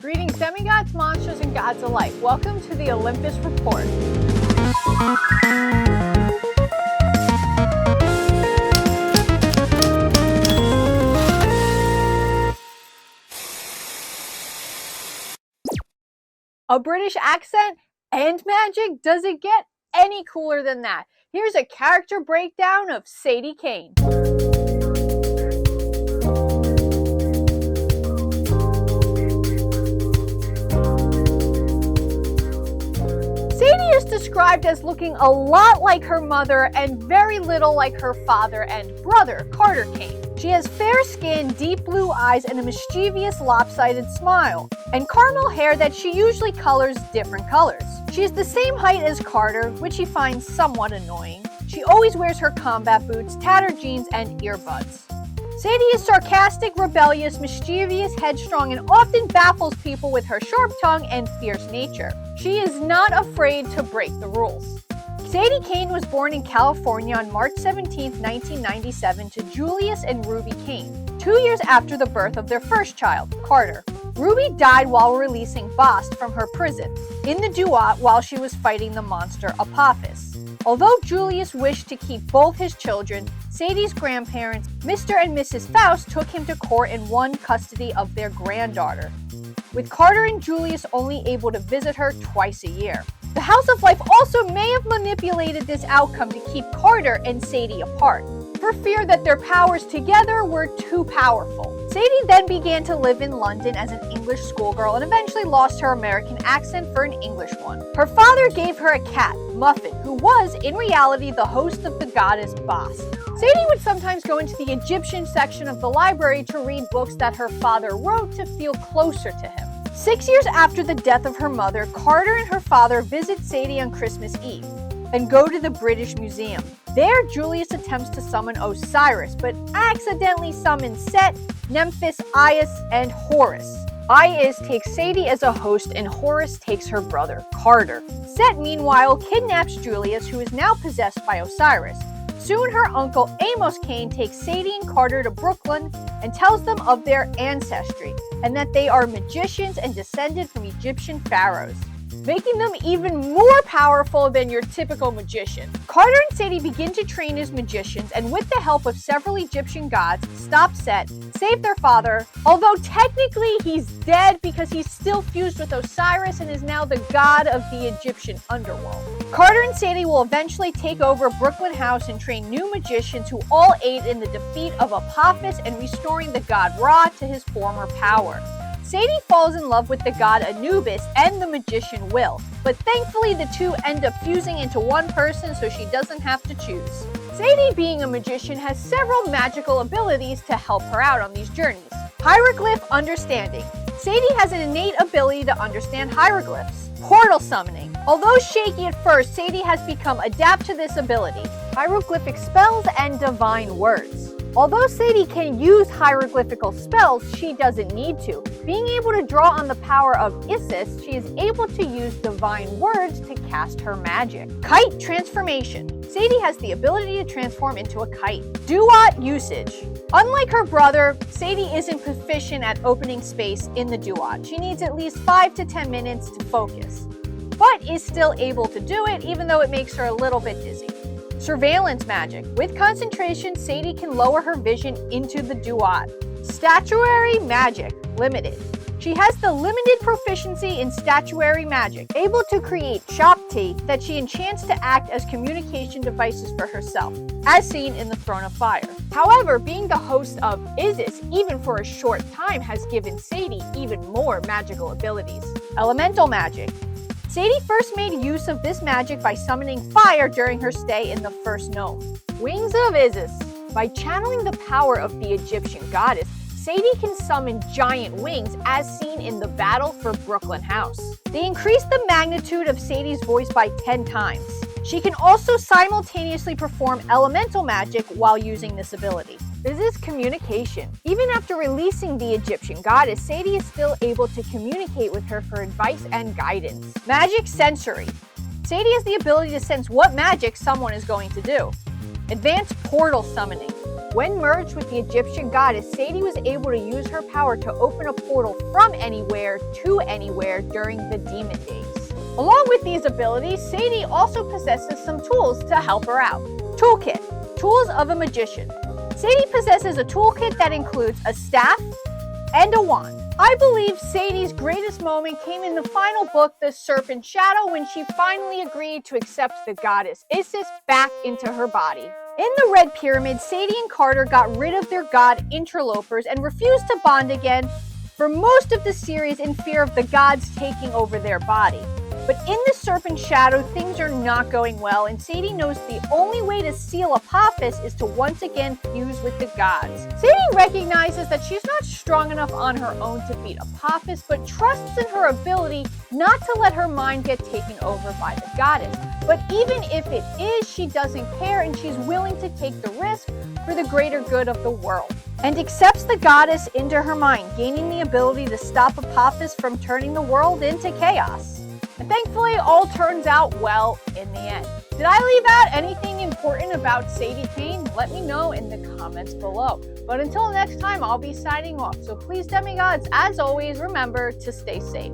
Greetings, demigods, monsters, and gods alike. Welcome to the Olympus Report. A British accent and magic? Does it get any cooler than that? Here's a character breakdown of Sadie Kane. Sadie is described as looking a lot like her mother and very little like her father and brother, Carter Kane. She has fair skin, deep blue eyes, and a mischievous lopsided smile, and caramel hair that she usually colors different colors. She is the same height as Carter, which he finds somewhat annoying. She always wears her combat boots, tattered jeans, and earbuds. Sadie is sarcastic, rebellious, mischievous, headstrong, and often baffles people with her sharp tongue and fierce nature. She is not afraid to break the rules. Sadie Kane was born in California on March 17, 1997 to Julius and Ruby Kane, 2 years after the birth of their first child, Carter. Ruby died while releasing Bast from her prison, in the Duat while she was fighting the monster Apophis. Although Julius wished to keep both his children, Sadie's grandparents, Mr. and Mrs. Faust, took him to court and won custody of their granddaughter, with Carter and Julius only able to visit her twice a year. The House of Life also may have manipulated this outcome to keep Carter and Sadie apart, for fear that their powers together were too powerful. Sadie then began to live in London as an English schoolgirl and eventually lost her American accent for an English one. Her father gave her a cat, Muffin, who was, in reality, the host of the goddess Bast. Sadie would sometimes go into the Egyptian section of the library to read books that her father wrote to feel closer to him. 6 years after the death of her mother, Carter and her father visit Sadie on Christmas Eve and go to the British Museum. There, Julius attempts to summon Osiris, but accidentally summons Set, Nephthys, Isis, and Horus. Isis takes Sadie as a host, and Horus takes her brother, Carter. Set, meanwhile, kidnaps Julius, who is now possessed by Osiris. Soon, her uncle Amos Kane takes Sadie and Carter to Brooklyn and tells them of their ancestry, and that they are magicians and descended from Egyptian pharaohs, making them even more powerful than your typical magician. Carter and Sadie begin to train as magicians, and with the help of several Egyptian gods, stop Set, save their father, although technically he's dead because he's still fused with Osiris and is now the god of the Egyptian underworld. Carter and Sadie will eventually take over Brooklyn House and train new magicians who all aid in the defeat of Apophis and restoring the god Ra to his former power. Sadie falls in love with the god Anubis and the magician Will, but thankfully the two end up fusing into one person so she doesn't have to choose. Sadie, being a magician, has several magical abilities to help her out on these journeys. Hieroglyph understanding. Sadie has an innate ability to understand hieroglyphs. Portal summoning. Although shaky at first, Sadie has become adept to this ability. Hieroglyphic spells and divine words. Although Sadie can use hieroglyphical spells, she doesn't need to. Being able to draw on the power of Isis, she is able to use divine words to cast her magic. Kite transformation. Sadie has the ability to transform into a kite. Duat usage. Unlike her brother, Sadie isn't proficient at opening space in the Duat. She needs at least 5 to 10 minutes to focus, but is still able to do it even though it makes her a little bit dizzy. Surveillance magic. With concentration, Sadie can lower her vision into the Duat. Statuary magic. Limited. She has the limited proficiency in statuary magic, able to create Shakti that she enchants to act as communication devices for herself, as seen in the Throne of Fire. However, being the host of Isis, even for a short time, has given Sadie even more magical abilities. Elemental magic. Sadie first made use of this magic by summoning fire during her stay in the first gnome. Wings of Isis. By channeling the power of the Egyptian goddess, Sadie can summon giant wings as seen in the battle for Brooklyn House. They increase the magnitude of Sadie's voice by 10 times. She can also simultaneously perform elemental magic while using this ability. This is communication. Even after releasing the Egyptian goddess, Sadie is still able to communicate with her for advice and guidance. Magic sensory. Sadie has the ability to sense what magic someone is going to do. Advanced portal summoning. When merged with the Egyptian goddess, Sadie was able to use her power to open a portal from anywhere to anywhere during the demon days. Along with these abilities, Sadie also possesses some tools to help her out. Toolkit. Tools of a magician. Sadie possesses a toolkit that includes a staff and a wand. I believe Sadie's greatest moment came in the final book, The Serpent Shadow, when she finally agreed to accept the goddess Isis back into her body. In the Red Pyramid, Sadie and Carter got rid of their god interlopers and refused to bond again for most of the series in fear of the gods taking over their body. But in the Serpent Shadow, things are not going well, and Sadie knows the only way to seal Apophis is to once again fuse with the gods. Sadie recognizes that she's not strong enough on her own to beat Apophis, but trusts in her ability not to let her mind get taken over by the goddess. But even if it is, she doesn't care, and she's willing to take the risk for the greater good of the world, and accepts the goddess into her mind, gaining the ability to stop Apophis from turning the world into chaos. And thankfully, all turns out well in the end. Did I leave out anything important about Sadie Kane? Let me know in the comments below. But until next time, I'll be signing off. So please, demigods, as always, remember to stay safe.